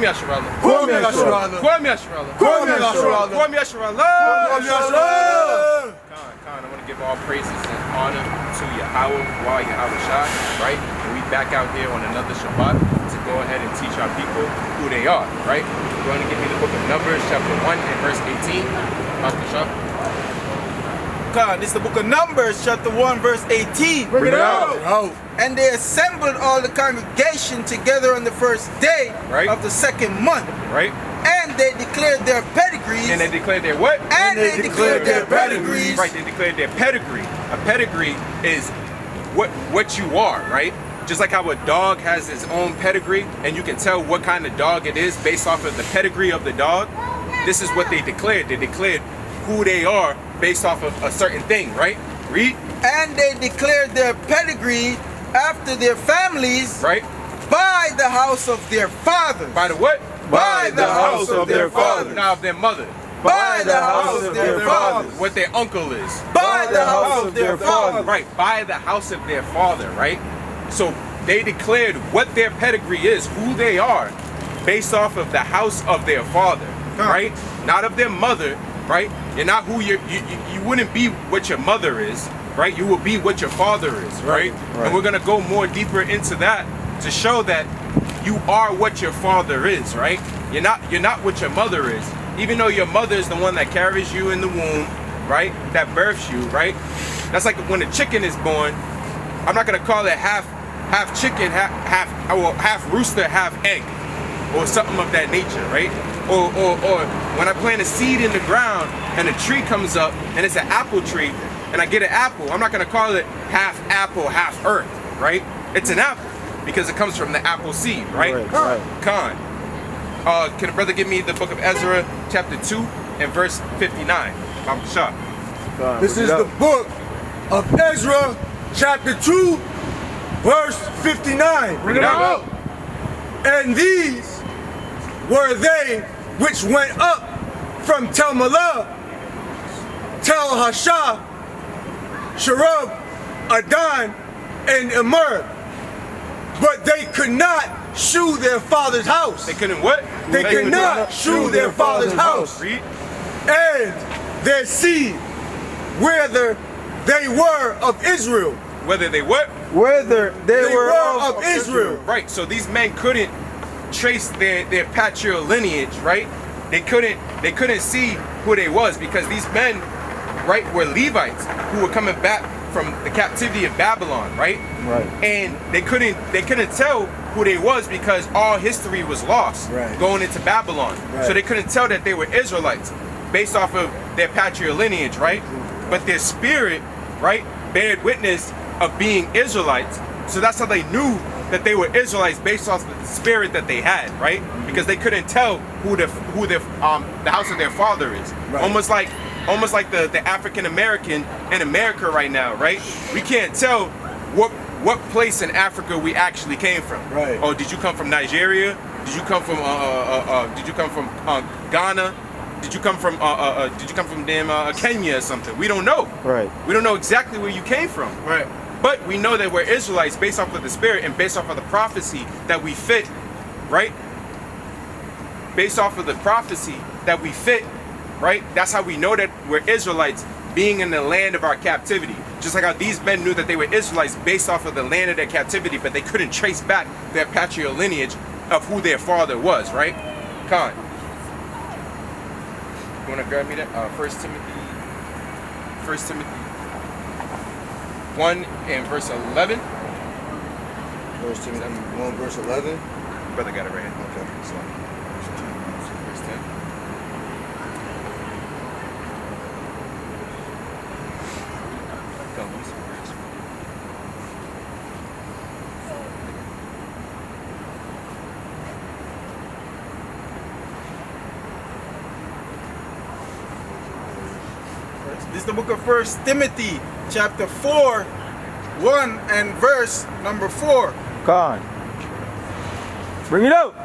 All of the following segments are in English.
Yasharallah. Kwame Yasharallah. Kwame Yasharallah. Kwame Yasharallah. Kwame Yasharallah. Kwame Yasharallah. Khan, I want to give all praises and honor to Yahweh, Yahweh Shah, right? And we back out here on another Shabbat to go ahead and teach our people who they are, right? We're going to give you the book of Numbers, chapter 1 and verse 18. Pastor Shah. God, this is the book of Numbers, chapter 1, verse 18. Bring it out. And they assembled all the congregation together on the first day of the second month. Right. And they declared their pedigrees. And they declared their what? And they declared their pedigrees. Right, they declared their pedigree. A pedigree is what you are, right? Just like how a dog has its own pedigree, and you can tell what kind of dog it is based off of the pedigree of the dog. This is what they declared. They declared who they are based off of a certain thing, right? Read. And they declared their pedigree after their families, right, by the house of their fathers. By the what? By the house of their fathers. Now of their mother. By the house of their fathers. What their uncle is. By the house of their father. Right, by the house of their father, right? So they declared what their pedigree is, who they are, based off of the house of their father, right? Not of their mother, right? You're not who you wouldn't be what your mother is, right? You will be what your father is, right? And we're gonna go more deeper into that to show that you are what your father is, right? You're not what your mother is. Even though your mother is the one that carries you in the womb, right? That births you, right? That's like when a chicken is born. I'm not gonna call it half chicken, half rooster, half egg, or something of that nature, right? Or when I plant a seed in the ground and a tree comes up and it's an apple tree and I get an apple, I'm not gonna call it half apple, half earth, right? It's an apple because it comes from the apple seed, right? Khan. Can a brother give me the book of Ezra, chapter 2 and verse 59? I'm Shah. This is the book of Ezra, chapter 2, verse 59. Bring it out. And these were they which went up from Tel Malah, Tel Hasha, Sharab, Adan, and Immer. But they could not shew their father's house. They couldn't what? They could not shew their father's house. Read. And their seed, whether they were of Israel. Whether they what? Whether they were of Israel. Right, so these men couldn't trace their patriarchal lineage, right? They couldn't see who they was because these men, right, were Levites who were coming back from the captivity of Babylon, right? Right. And they couldn't tell who they was because all history was lost going into Babylon. So they couldn't tell that they were Israelites based off of their patriarchal lineage, right? But their spirit, right, bared witness of being Israelites. So that's how they knew that they were Israelites based off of the spirit that they had, right? Because they couldn't tell who the house of their father is. Almost like the African American in America right now, right? We can't tell what place in Africa we actually came from. Right. Oh, did you come from Nigeria? Did you come from Ghana? Did you come from Kenya or something? We don't know. Right. We don't know exactly where you came from. Right. But we know that we're Israelites based off of the spirit and based off of the prophecy that we fit, right? Based off of the prophecy that we fit, right? That's how we know that we're Israelites being in the land of our captivity. Just like how these men knew that they were Israelites based off of the land of their captivity, but they couldn't trace back their patriarchal lineage of who their father was, right? Khan. You want to grab me that? 1 Timothy 1 and verse 11. 1 Timothy 1 verse 11. Brother got it right here. Okay. So, verse 10. Don't lose the verse. This is the book of 1 Timothy, chapter 4, 1 and verse number 4. Khan. Bring it out.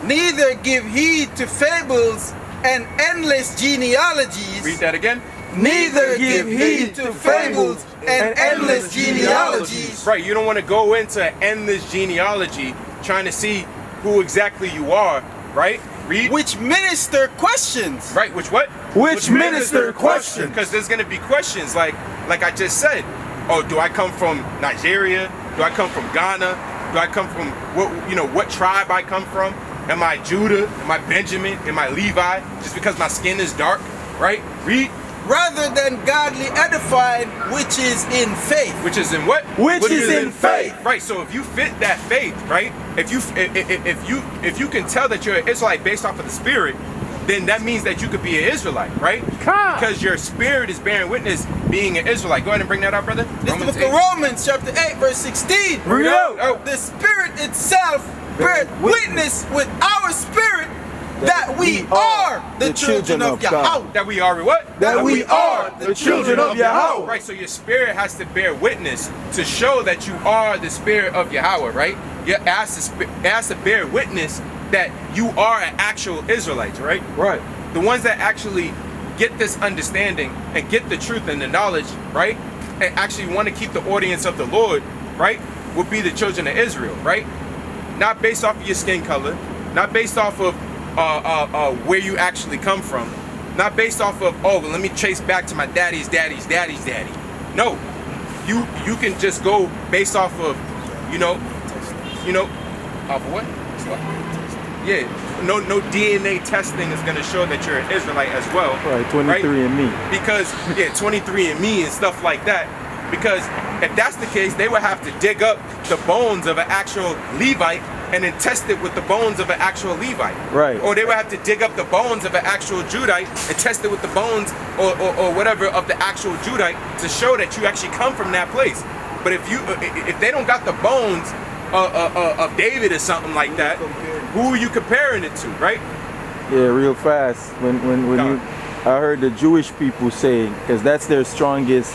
Neither give heed to fables and endless genealogies. Read that again. Neither give heed to fables and endless genealogies. Right, you don't want to go into endless genealogy trying to see who exactly you are right? Read. Which minister questions. Right, which what? Which minister questions. Because there's going to be questions like I just said. Oh, do I come from Nigeria? Do I come from Ghana? Do I come from what tribe I come from? Am I Judah? Am I Benjamin? Am I Levi? Just because my skin is dark, right? Read. Rather than godly edifying, which is in faith. Which is in what? Which is in faith. Right. So if you fit that faith, right? If you can tell that you're an Israelite based off of the Spirit, then that means that you could be an Israelite, right? Because your spirit is bearing witness being an Israelite. Go ahead and bring that up, brother. This is the book of Romans, chapter 8, verse 16. Read out. Oh, the Spirit itself bears witness with our spirit that we are the children of Yahweh. That we are what? That we are the children of Yahweh. Right, so your spirit has to bear witness to show that you are the spirit of Yahweh, right? It has to bear witness that you are an actual Israelite, right? Right. The ones that actually get this understanding and get the truth and the knowledge, right? And actually want to keep the audience of the Lord, right? Will be the children of Israel, right? Not based off of your skin color, not based off of where you actually come from, not based off of, oh, well, let me trace back to my daddy's daddy's daddy's daddy. No, you can just go based off of, off of what? Yeah, no DNA testing is going to show that you're an Israelite as well. Right, 23andMe. Because, 23andMe and stuff like that. Because if that's the case, they would have to dig up the bones of an actual Levite and then test it with the bones of an actual Levite. Right. Or they would have to dig up the bones of an actual Judite and test it with the bones or whatever of the actual Judite to show that you actually come from that place. But if they don't got the bones of David or something like that, who are you comparing it to, right? Yeah, real fast. When I heard the Jewish people say, because that's their strongest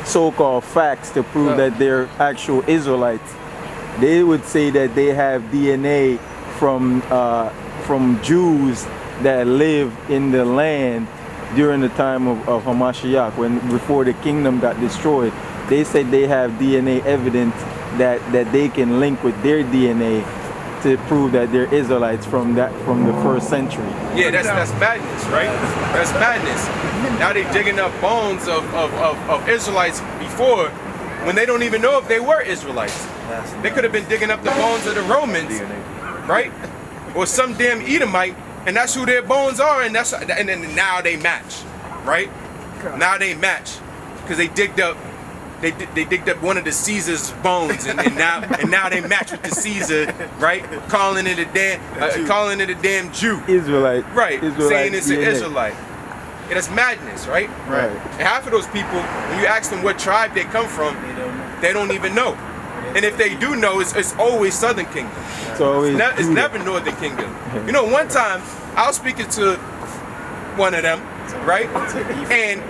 so-called facts to prove that they're actual Israelites. They would say that they have DNA from Jews that live in the land during the time of Hamashiach, before the kingdom got destroyed. They said they have DNA evidence that they can link with their DNA to prove that they're Israelites from the first century. Yeah, that's madness, right? That's madness. Now they're digging up bones of Israelites before, when they don't even know if they were Israelites. They could have been digging up the bones of the Romans, right? Or some damn Edomite, and that's who their bones are, and then now they match, right? Now they match because they digged up. They digged up one of the Caesar's bones, and now they match with the Caesar, right? Calling it a damn Jew. Israelite. Right. Israelite saying it's an DNA. Israelite. And that's madness, right? Right. And half of those people, when you ask them what tribe they come from, they don't even know. And if they do know, it's always Southern Kingdom. It's never Northern Kingdom. You know, one time I was speaking to one of them, right? And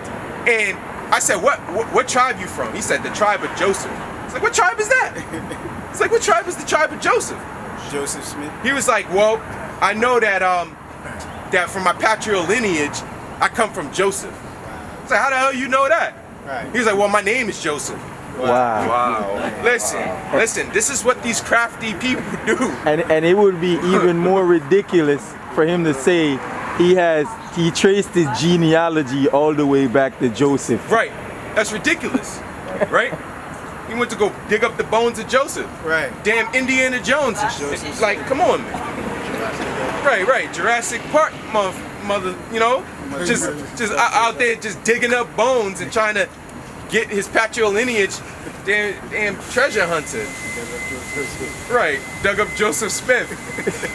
I said, what tribe you from? He said, the tribe of Joseph. It's like, what tribe is that? It's like, what tribe is the tribe of Joseph? Joseph Smith. He was like, well, I know that that from my patrilineage, I come from Joseph. It's like, how the hell you know that? Right. He was like, well, my name is Joseph. Wow. Listen, this is what these crafty people do. And it would be even more ridiculous for him to say he traced his genealogy all the way back to Joseph. Right. That's ridiculous. Right? He went to go dig up the bones of Joseph. Right. Damn Indiana Jones. It's like, come on, man. Right. Jurassic Park, mother, just out there just digging up bones and trying to get his patrilineage. Damn treasure hunter. Right, dug up Joseph Smith.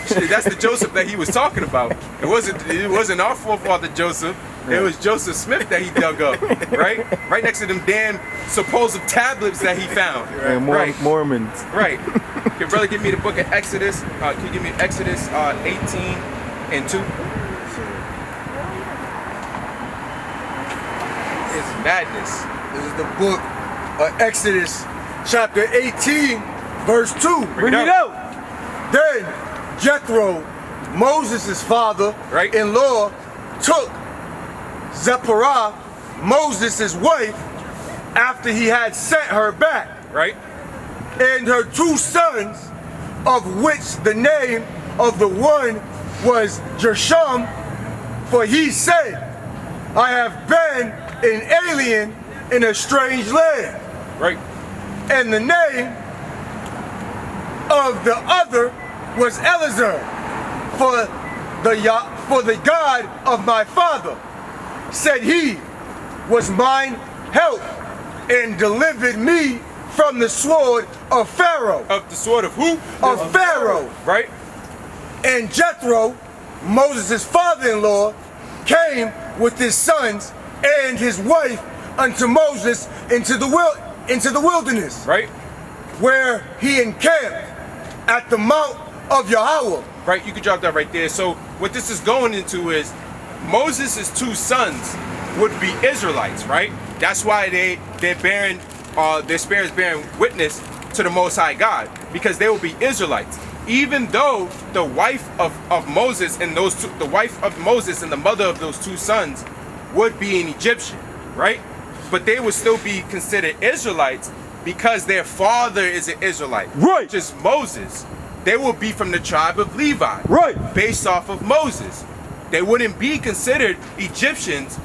Shit, that's the Joseph that he was talking about. It wasn't our forefather Joseph. It was Joseph Smith that he dug up, right? Right next to them damn supposed tablets that he found. Right. Mormons. Right. Can brother give me the book of Exodus? Can you give me Exodus 18 and 2? It's madness. This is the book of Exodus, chapter 18, verse 2. Bring it out. Then Jethro, Moses' father-in-law, took Zipporah, Moses' wife, after he had sent her back, Right? and her 2 sons, of which the name of the one was Gershom, for he said, I have been an alien in a strange land. Right. And the name of the other was Elazar, for the God of my father, said he, was mine help, and delivered me from the sword of Pharaoh. Of the sword of who? Of Pharaoh. Right. And Jethro, Moses' father-in-law, came with his sons and his wife unto Moses into the wilderness, Right. where he encamped at the mount of Yahweh. Right, you can drop that right there. So what this is going into is Moses' two sons would be Israelites, right? That's why their spirit is bearing witness to the Most High God, because they will be Israelites. Even though the wife of Moses and the wife of Moses and the mother of those two sons would be an Egyptian, right? But they would still be considered Israelites because their father is an Israelite, Right. which is Moses. They will be from the tribe of Levi, Right. based off of Moses. They wouldn't be considered Egyptians,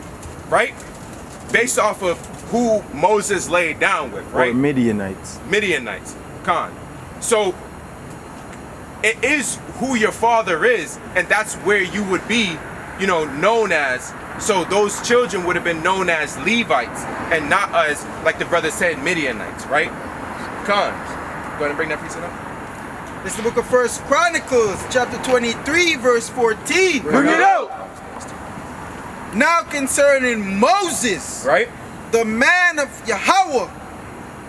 right? Based off of who Moses laid down with, Or right? Midianites. Midianites, Khan. So it is who your father is, and that's where you would be, known as. So those children would have been known as Levites and not as, like the brother said, Midianites, right? Khan, go ahead and bring that piece up. This is the book of 1 Chronicles, chapter 23, verse 14. Bring it out. Now concerning Moses, Right? the man of Yahweh,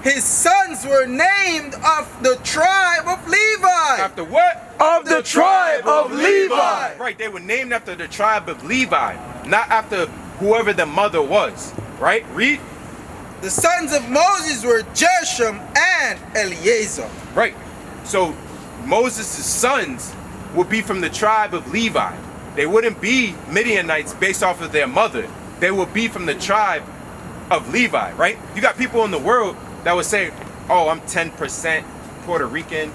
his sons were named of the tribe of Levi. After what? Of the tribe of Levi. Right, they were named after the tribe of Levi, not after whoever the mother was. Right? Read. The sons of Moses were Gershom and Eleazar. Right. So Moses' sons would be from the tribe of Levi. They wouldn't be Midianites based off of their mother. They would be from the tribe of Levi, right? You got people in the world that would say, oh, I'm 10% Puerto Rican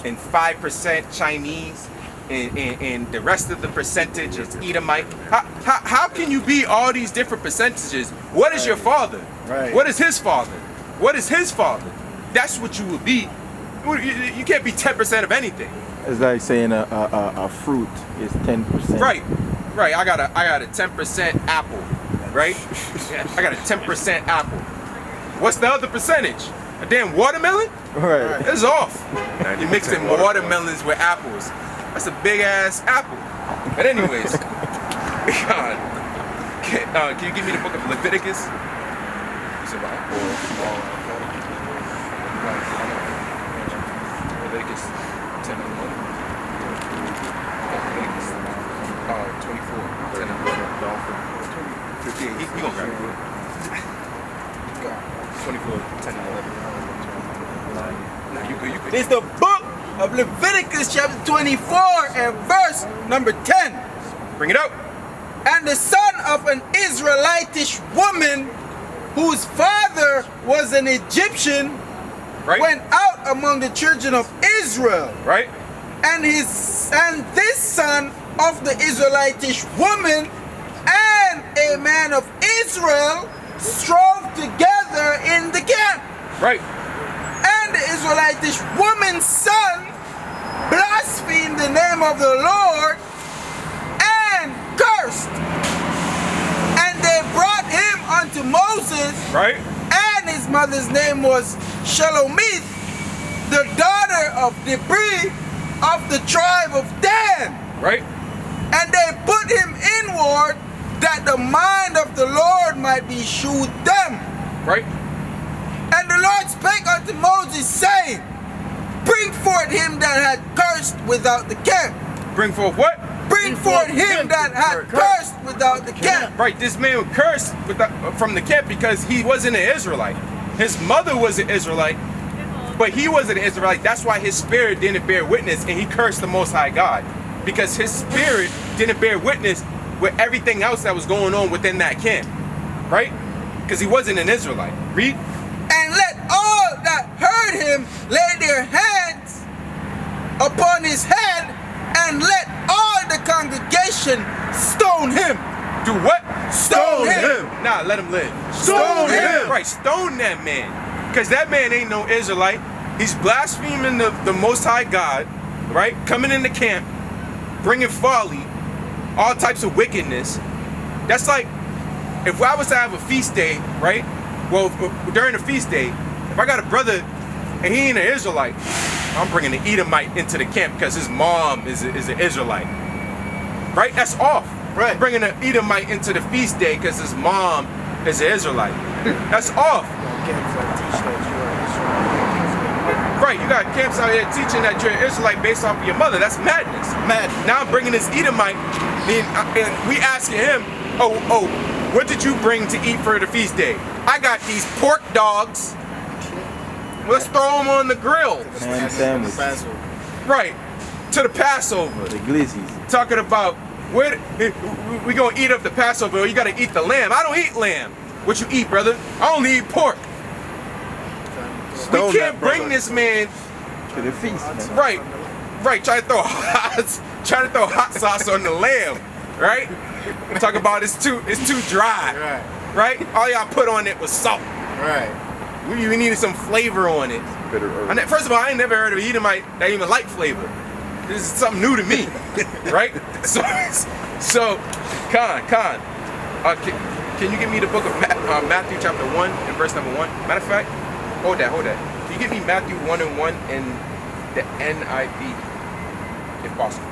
and 5% Chinese and the rest of the percentage is Edomite. How can you be all these different percentages? What is your father? Right. What is his father? What is his father? That's what you would be. You can't be 10% of anything. It's like saying a fruit is 10%. Right, right. I got a 10% apple, right? I got a 10% apple. What's the other percentage? A damn watermelon? Right. It's off. You're mixing watermelons with apples. That's a big ass apple. But anyways, God, can you give me the book of Leviticus? You said what? Leviticus 10 and 11. Leviticus 24, 10 and 11. 15. He gonna grab it. 24, 10 and 11. No, you good. This is the book of Leviticus chapter 24 and verse number 10. Bring it out. And the son of an Israelitish woman whose father was an Egyptian Right? went out among the children of Israel. Right? And this son of the Israelitish woman and a man of Israel strove together in the camp. Right. And the Israelitish woman's son blasphemed the name of the Lord and cursed. And they brought him unto Moses, Right? and his mother's name was Shelomith, the daughter of Debri of the tribe of Dan. Right? And they put him inward that the mind of the Lord might be shewed them. Right? And the Lord spake unto Moses, saying, Bring forth him that had cursed without the camp. Bring forth what? Bring forth him that had cursed without the camp. Right, this man cursed from the camp because he wasn't an Israelite. His mother was an Israelite, but he wasn't an Israelite. That's why his spirit didn't bear witness, and he cursed the Most High God. Because his spirit didn't bear witness with everything else that was going on within that camp. Right? Because he wasn't an Israelite. Read. And let all that heard him lay their hands upon his head, and let all the congregation stone him. Do what? Stone him. Nah, let him live. Stone him. Right, stone that man. Because that man ain't no Israelite. He's blaspheming the Most High God, right? Coming in the camp, bringing folly, all types of wickedness. That's like, if I was to have a feast day, right? Well, during the feast day, if I got a brother and he ain't an Israelite, I'm bringing an Edomite into the camp because his mom is an Israelite. Right? That's off. Right. Bringing an Edomite into the feast day because his mom is an Israelite. That's off. Right, you got camps out here teaching that you're an Israelite based off of your mother. That's madness. Now I'm bringing this Edomite, and we asking him, oh, what did you bring to eat for the feast day? I got these pork dogs. Let's throw them on the grill. Ham sandwich. Right, to the Passover. The glizzies. Talking about, we gonna eat up the Passover, or you gotta eat the lamb. I don't eat lamb. What you eat, brother? I only eat pork. We can't bring this man to the feast, man. Right. Trying to throw hot sauce on the lamb, right? Talk about it's too dry, right? All y'all put on it was salt, Right. We needed some flavor on it. First of all, I ain't never heard of Edomite that even like flavor. This is something new to me, right? So, Khan, can you give me the book of Matthew chapter 1 and verse number 1? Matter of fact. Hold that. Can you give me Matthew 1 and 1 in the NIV, if possible?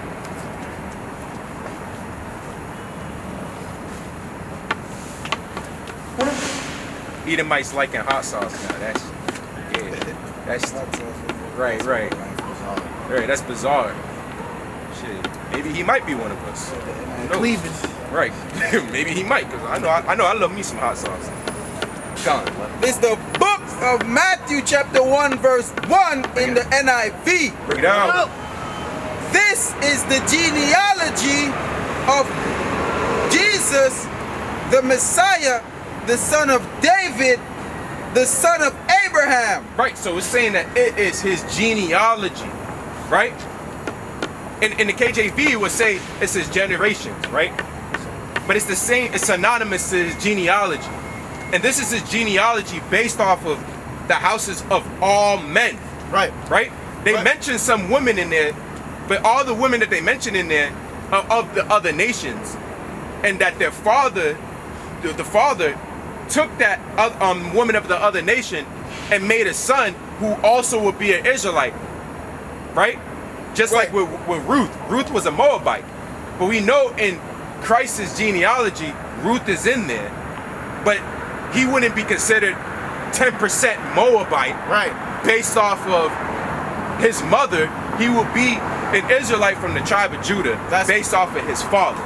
Edomites liking hot sauce now. That's right. Right, that's bizarre. Shit, maybe he might be one of us. Cleveland. Right, maybe he might, because I know I love me some hot sauce. Gone. This is the book of Matthew chapter 1 verse 1 in the NIV. Bring it out. This is the genealogy of Jesus, the Messiah, the son of David, the son of Abraham. Right, so it's saying that it is his genealogy, right? In the KJV, it would say it's his generations, right? But it's the same, it's synonymous to his genealogy. And this is his genealogy based off of the houses of all men. Right? They mention some women in there, but all the women that they mention in there are of the other nations. And that their father, the father, took that woman of the other nation and made a son who also would be an Israelite. Right? Just like with Ruth. Ruth was a Moabite. But we know in Christ's genealogy, Ruth is in there. But he wouldn't be considered 10% Moabite, right? Based off of his mother, he would be an Israelite from the tribe of Judah, based off of his father,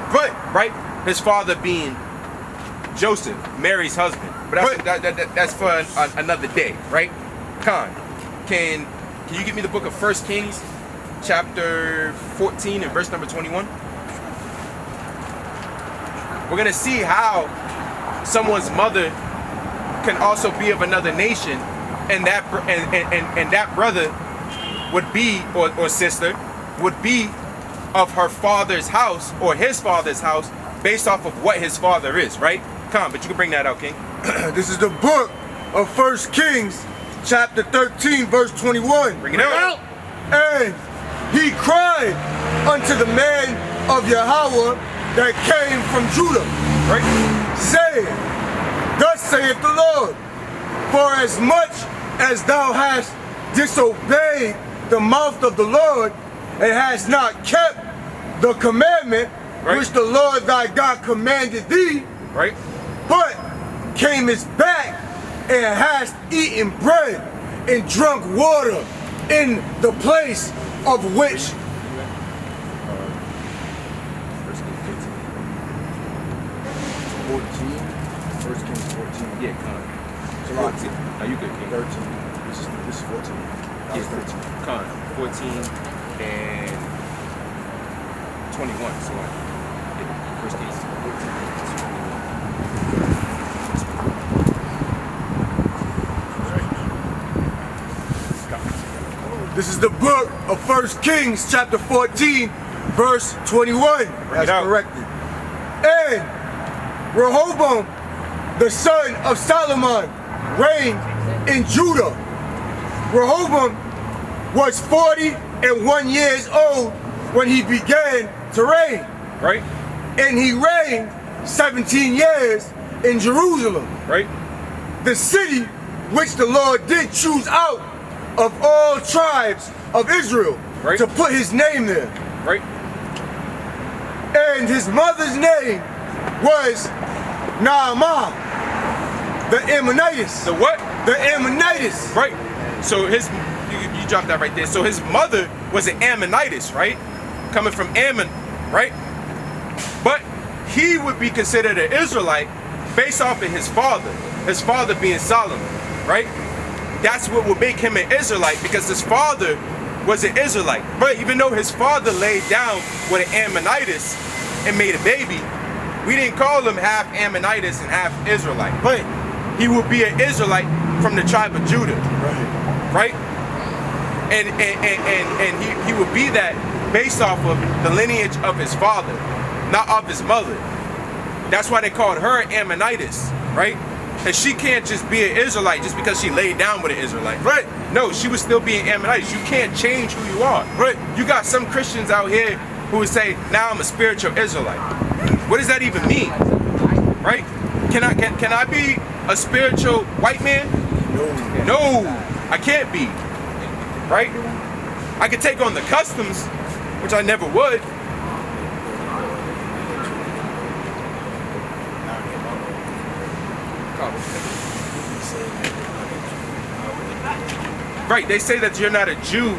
right? His father being Joseph, Mary's husband. But that's for another day, right? Khan, can you give me the book of 1 Kings, chapter 14 and verse number 21? We're gonna see how someone's mother can also be of another nation, and that brother would be, or sister would be of her father's house or his father's house, based off of what his father is, right? Come, but you can bring that out, King. This is the book of 1 Kings, chapter 13, verse 21. Bring it out. And he cried unto the man of Yahweh that came from Judah, right? Saying, thus saith the Lord, for as much as thou hast disobeyed the mouth of the Lord, and hast not kept the commandment which the Lord thy God commanded thee, but camest back and hast eaten bread and drunk water in the place of which 1 Kings 14. Yeah, Con. 14. Are you good, King? 13. This is 14. Yeah, 13. Con. 14 and 21. So, yeah, 1 Kings 14. This is the book of 1 Kings chapter 14, verse 21. That's out. corrected. And Rehoboam, the son of Solomon, reigned in Judah. Rehoboam was 41 years old when he began to reign. Right? And he reigned 17 years in Jerusalem, Right? the city which the Lord did choose out of all tribes of Israel, Right. to put his name there. Right? And his mother's name was Naamah, the Ammonitess. The what? The Ammonitess. Right. So you dropped that right there. So his mother was an Ammonitess, right? Coming from Ammon, right? But he would be considered an Israelite based off of his father being Solomon, right? That's what would make him an Israelite, because his father was an Israelite. But even though his father laid down with an Ammonitess and made a baby, we didn't call him half Ammonitess and half Israelite. But he would be an Israelite from the tribe of Judah. Right? And he would be that based off of the lineage of his father, not of his mother. That's why they called her Ammonitess, right? And she can't just be an Israelite just because she laid down with an Israelite. Right. No, she would still be an Ammonitess. You can't change who you are. Right. You got some Christians out here who would say, now I'm a spiritual Israelite. What does that even mean? Right? Can I be a spiritual white man? No, I can't be. Right? I could take on the customs, which I never would. Right, they say that you're not a Jew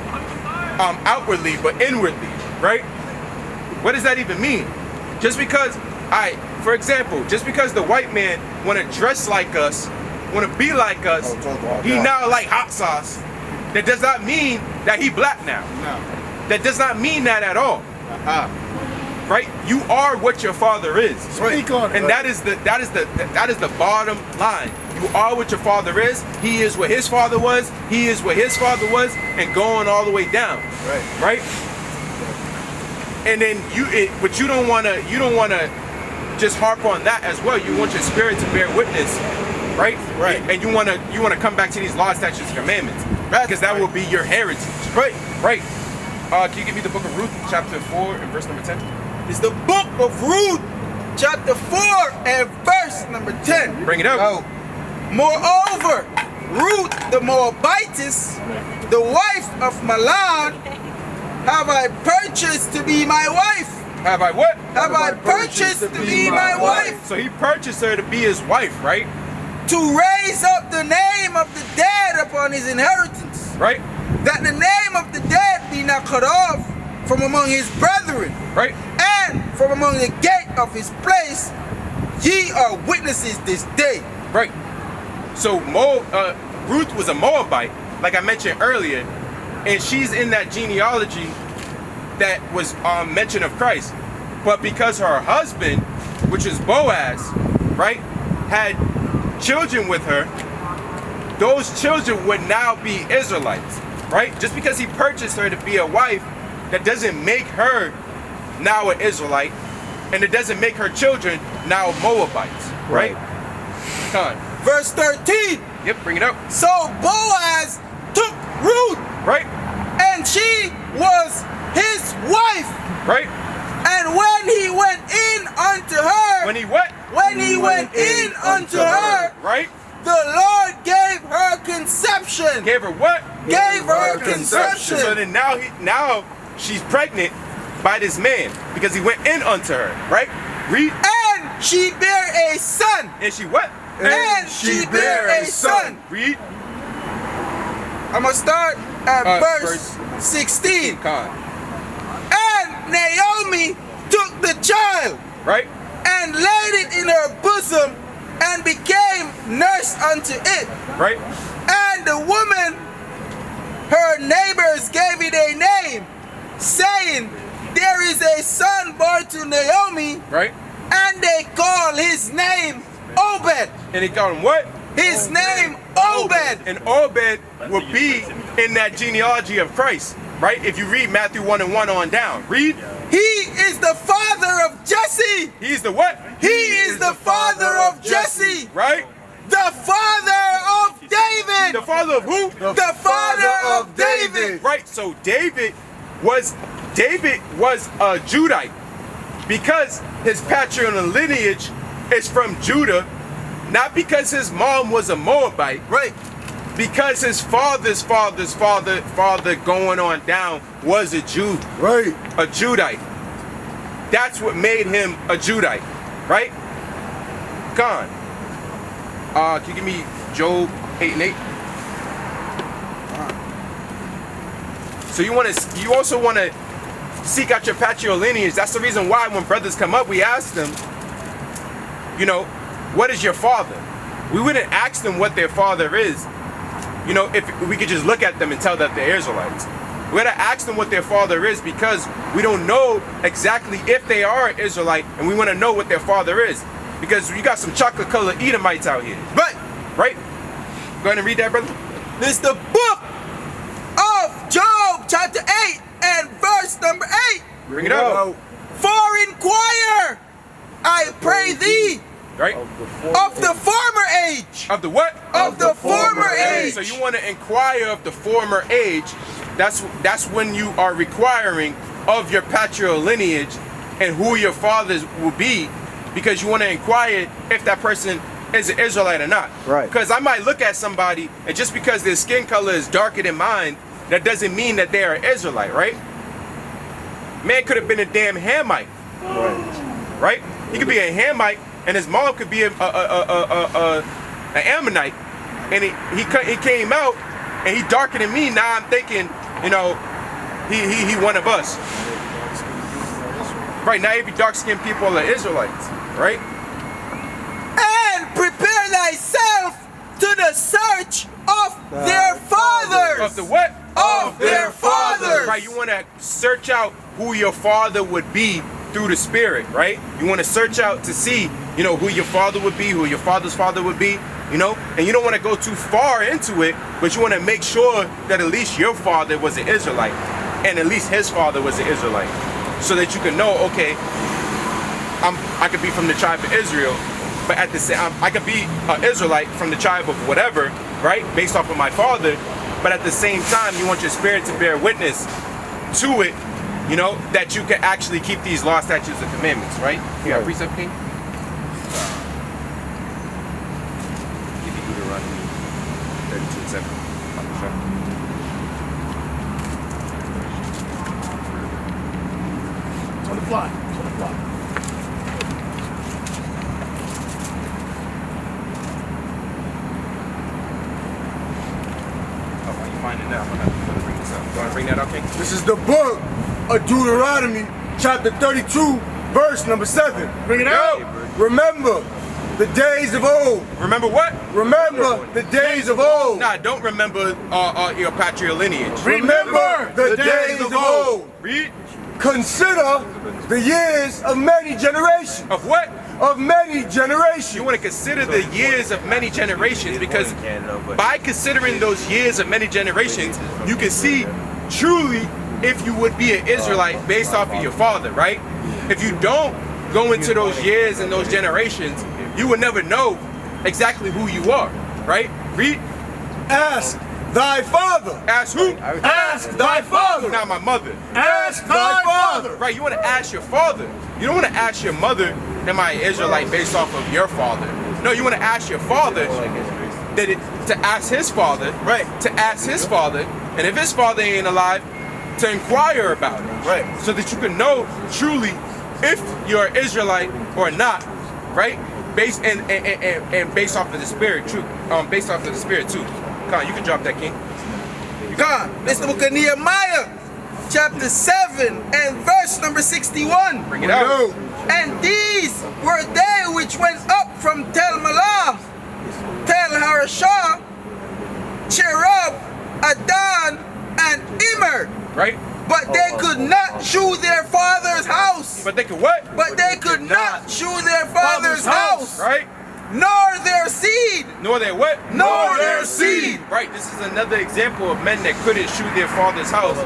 outwardly, but inwardly, right? What does that even mean? Just because, for example, just because the white man want to dress like us, want to be like us, he now like hot sauce, that does not mean that he black now. No. That does not mean that at all. Right? You are what your father is. Speak on it. And that is the bottom line. You are what your father is. He is what his father was. He is what his father was, and going all the way down. Right. Right? And then but you don't wanna just harp on that as well. You want your spirit to bear witness, right? Right. And you wanna come back to these laws, statutes, and commandments. Because that will be your heritage. Right. Right. Can you give me the book of Ruth, chapter 4 and verse number 10? It's the book of Ruth, chapter 4 and verse number 10. Bring it up. Oh. Moreover, Ruth the Moabitess, the wife of Mahlon, have I purchased to be my wife. Have I what? Have I purchased to be my wife, So he purchased her to be his wife, right? to raise up the name of the dead upon his inheritance, Right? that the name of the dead be not cut off from among his brethren, Right? and from among the gate of his place. Ye are witnesses this day. Right. So Ruth was a Moabite, like I mentioned earlier, and she's in that genealogy that was mentioned of Christ. But because her husband, which is Boaz, right, had children with her, those children would now be Israelites, right? Just because he purchased her to be a wife, that doesn't make her now an Israelite, and it doesn't make her children now Moabites, right? Come on. Verse 13. Yep, bring it up. So Boaz took Ruth, Right, and she was his wife. right. And when he went in unto her, When he what? when he went in unto her, Right? the Lord gave her conception. Gave her what? Gave her conception. So then now she's pregnant by this man because he went in unto her, right? Read. And she bare a son. And she what? And she bare a son. Read. I'm going to start at verse 16. Con. And Naomi took the child Right? and laid it in her bosom and became nurse unto it. Right? And the woman, her neighbors, gave it a name, saying, there is a son born to Naomi, Right? and they call his name Obed. And he called him what? His name Obed. And Obed will be in that genealogy of Christ, right? If you read Matthew 1 and 1 on down. Read. He is the father of Jesse. He's the what? He is the father of Jesse. Right? The father of David. The father of who? The father of David. Right. So David was a Judite because his patrilineal lineage is from Judah, not because his mom was a Moabite. Right. Because his father's father going on down was a Jew. Right. A Judite. That's what made him a Judite. Right? Con. Can you give me Job 8:8? So you also want to seek out your patrilineal lineage. That's the reason why when brothers come up, we ask them, you know, what is your father? We wouldn't ask them what their father is, you know, if we could just look at them and tell that they're Israelites. We gotta ask them what their father is because we don't know exactly if they are an Israelite, and we want to know what their father is. Because you got some chocolate-colored Edomites out here. Right. Right? Go ahead and read that, brother. This is the book of Job, chapter 8 and verse number 8. Bring it up. For inquire, I pray thee, Right? of the former age. Of the what? Of the former age. So you want to inquire of the former age. That's when you are requiring of your patrilineal lineage and who your fathers will be, because you want to inquire if that person is an Israelite or not. Right. Because I might look at somebody, and just because their skin color is darker than mine, that doesn't mean that they are an Israelite, right? Man could have been a damn Hamite. Right. Right? He could be a Hamite, and his mom could be an Ammonite, and he came out, and he darker than me. Now I'm thinking, you know, he one of us. Right, now every dark-skinned people are Israelites, right? And prepare thyself to the search of their fathers. Of the what? Of their fathers. Right, you want to search out who your father would be through the Spirit, right? You want to search out to see, you know, who your father would be, who your father's father would be, you know? And you don't want to go too far into it, but you want to make sure that at least your father was an Israelite, and at least his father was an Israelite, so that you can know, okay, I could be from the tribe of Israel, but at the same time, I could be an Israelite from the tribe of whatever, right? Based off of my father, but at the same time, you want your spirit to bear witness to it, you know, that you can actually keep these law, statutes, and commandments, right? You got precept, King? Give me Deuteronomy 32:7. On the fly. Finding out. I'm gonna bring this up. You wanna bring that up, King? This is the book of Deuteronomy, chapter 32, verse number 7. Bring it out. Remember the days of old. Remember what? Remember the days of old. Nah, don't remember your patrilineal lineage. Remember the days of old. Read. Consider the years of many generations. Of what? Of many generations. You want to consider the years of many generations, because by considering those years of many generations, you can see truly if you would be an Israelite based off of your father, right? If you don't go into those years and those generations, you will never know exactly who you are, right? Read. Ask thy father. Ask who? Ask thy father. Not my mother. Ask thy father. Right, you want to ask your father. You don't want to ask your mother, am I an Israelite based off of your father? No, you want to ask your father to ask his father, right? To ask his father, and if his father ain't alive, to inquire about it, right? So that you can know truly if you're an Israelite or not, right? Based and based off of the Spirit, true. Based off of the Spirit too. Come on, you can drop that, King. God, this is the book of Nehemiah, chapter 7 and verse number 61. Bring it out. And these were they which went up from Tel Malah, Tel Harashah, Cherub, Adon, and Immer. Right? But they could not shew their father's house. But they could what? But they could not shew their father's house. Right? Nor their seed. Nor their what? Nor their seed. Right, this is another example of men that couldn't shoot their father's house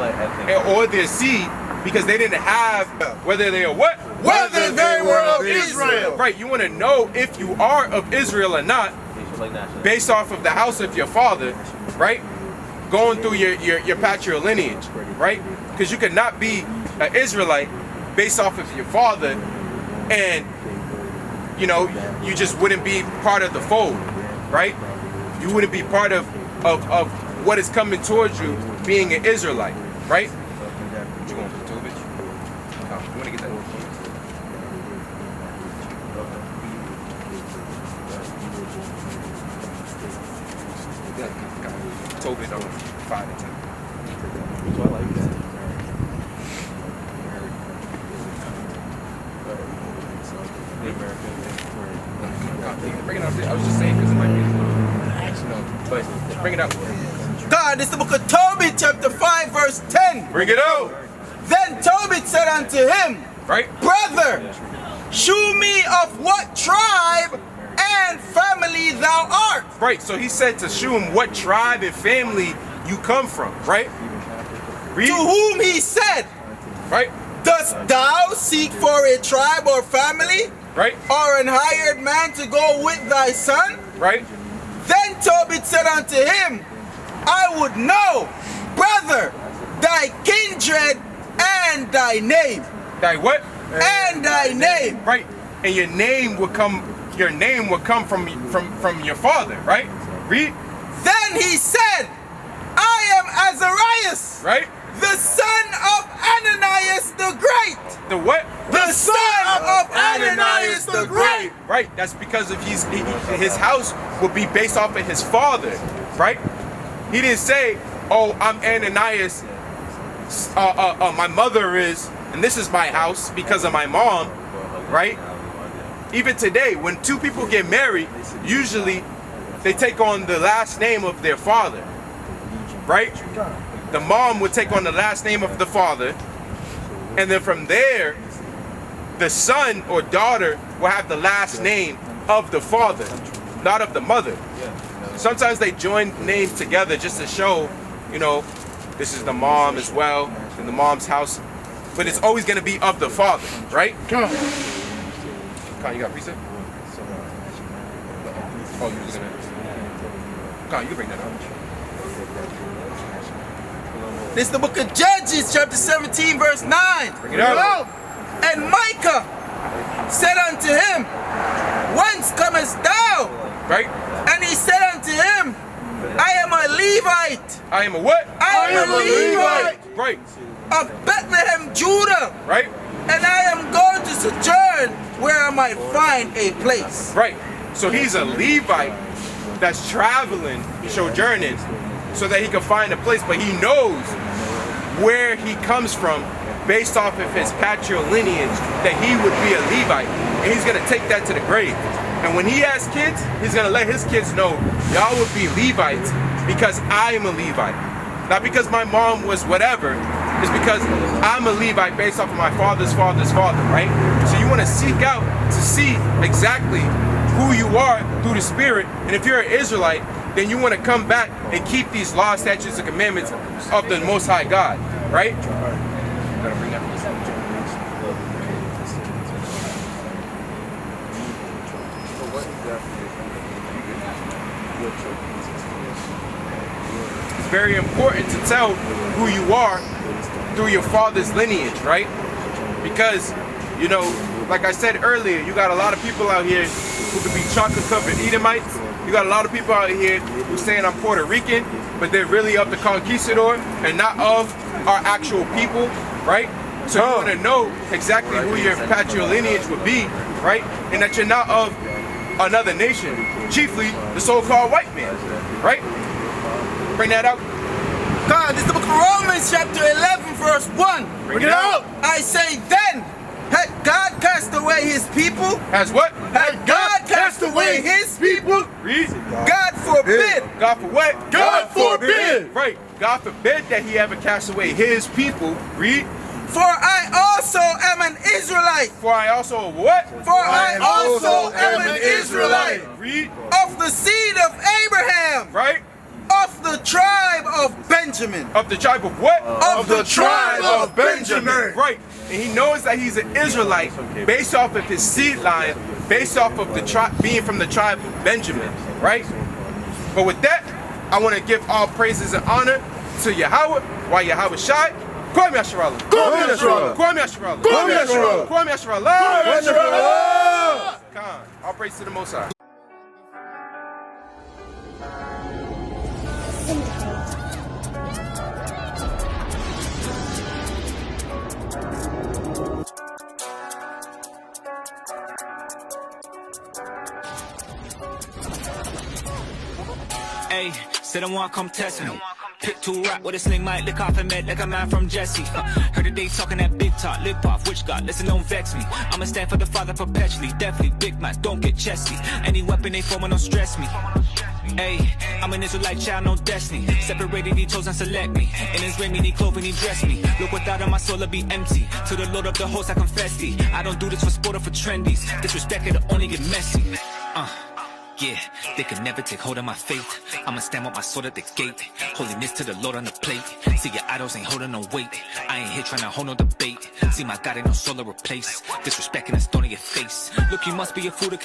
or their seed Because they didn't have whether they are what? Whether they were of Israel. Right, you want to know if you are of Israel or not based off of the house of your father, right? Going through your patrilineage, right? Because you could not be an Israelite based off of your father and, you know, you just wouldn't be part of the fold, right? You wouldn't be part of what is coming towards you being an Israelite, right? What you going for, Tovich? Oh, you want to get that? Tovich on 5 to 10. So I like that. Bring it up. I was just saying because it might be, but bring it up. God, this is the book of Tobit, chapter 5, verse 10. Bring it out. Then Tobit said unto him, Right? Brother, shew me of what tribe and family thou art. Right. So he said to Shum, what tribe and family you come from, right? Read. To whom he said, Right? Dost thou seek for a tribe or family, Right? or an hired man to go with thy son? Right? Then Tobit said unto him, I would know, brother, thy kindred and thy name. Thy what? And thy name. Right. And your name will come from your father, right? Read. Then he said, I am Azarias, Right? the son of Ananias the Great. The what? The son of Ananias the Great. Right. That's because of his house will be based off of his father, right? He didn't say, "Oh, I'm Ananias. My mother is, and this is my house because of my mom," right? Even today, when two people get married, usually they take on the last name of their father, right? The mom would take on the last name of the father, and then from there, the son or daughter will have the last name of the father, not of the mother. Sometimes they join names together just to show, you know, this is the mom as well, in the mom's house, but it's always going to be of the father, right? Con, you got a precept? Oh, you was gonna. Con, you can bring that up. This is the book of Judges, chapter 17, verse 9. Bring it out. And Micah said unto him, Whence comest thou? Right? And he said unto him, I am a Levite. I am a what? I am a Levite Right. of Bethlehem, Judah. Right? And I am going to sojourn where I might find a place. Right. So he's a Levite that's traveling, sojourning, so that he can find a place, but he knows where he comes from based off of his patrilineage, that he would be a Levite, and he's gonna take that to the grave. And when he has kids, he's gonna let his kids know, y'all would be Levites because I am a Levite. Not because my mom was whatever, it's because I'm a Levite based off of my father's father's father, right? So you wanna seek out to see exactly who you are through the Spirit, and if you're an Israelite, then you want to come back and keep these laws, statutes, and commandments of the Most High God, right? It's very important to tell who you are through your father's lineage, right? Because, you know, like I said earlier, you got a lot of people out here who could be chocolate covered Edomites. You got a lot of people out here who saying I'm Puerto Rican, but they're really of the conquistador and not of our actual people, right? So you want to know exactly who your patrilineage would be, right? And that you're not of another nation, chiefly the so-called white man, right? Bring that out. God, this is the book of Romans, chapter 11, verse 1. Bring it out. I say then, had God cast away his people? Has what? Had God cast away his people? Read. God forbid. God for what? God forbid. Right. God forbid that he ever cast away his people. Read. For I also am an Israelite. For I also what? For I also am an Israelite. Read. Of the seed of Abraham. Right. Of the tribe of Benjamin. Of the tribe of what? Of the tribe of Benjamin. Right. And he knows that he's an Israelite based off of his seed line, based off of the tribe being from the tribe of Benjamin. Right? But with that, I want to give all praises and honor to Yahweh, while Yahweh Shai. Kwame Yasharallah. Kwame Yasharallah. Kwame Yasharallah. Kwame Yasharallah. Kwame Yasharallah. Kwame Yasharallah. Khan. All praise to the Most High. Ayy, said I want come test me. Pick two rock with a sling, might lick off and met like a man from Jesse. Heard that they talking that big talk, lip off, which God, listen, don't vex me. I'ma stand for the Father perpetually, definitely big man, don't get chesty. Any weapon they forming don't stress me. Ayy, I'm an Israelite child, no destiny. Separated, he chose and select me. In his raiment, he clothed and he dressed me. Look without him, my soul will be empty. To the Lord of the hosts, I confess thee. I don't do this for sport or for trendies. Disrespect it'll only get messy. Yeah, they can never take hold of my faith. I'ma stand with my sword at the gate. Holiness to the Lord on the plate. See, your idols ain't holding no weight. I ain't here trying to hold no debate. See, my God ain't no soul to replace. Disrespecting a stone in your face. Look, you must be a fool to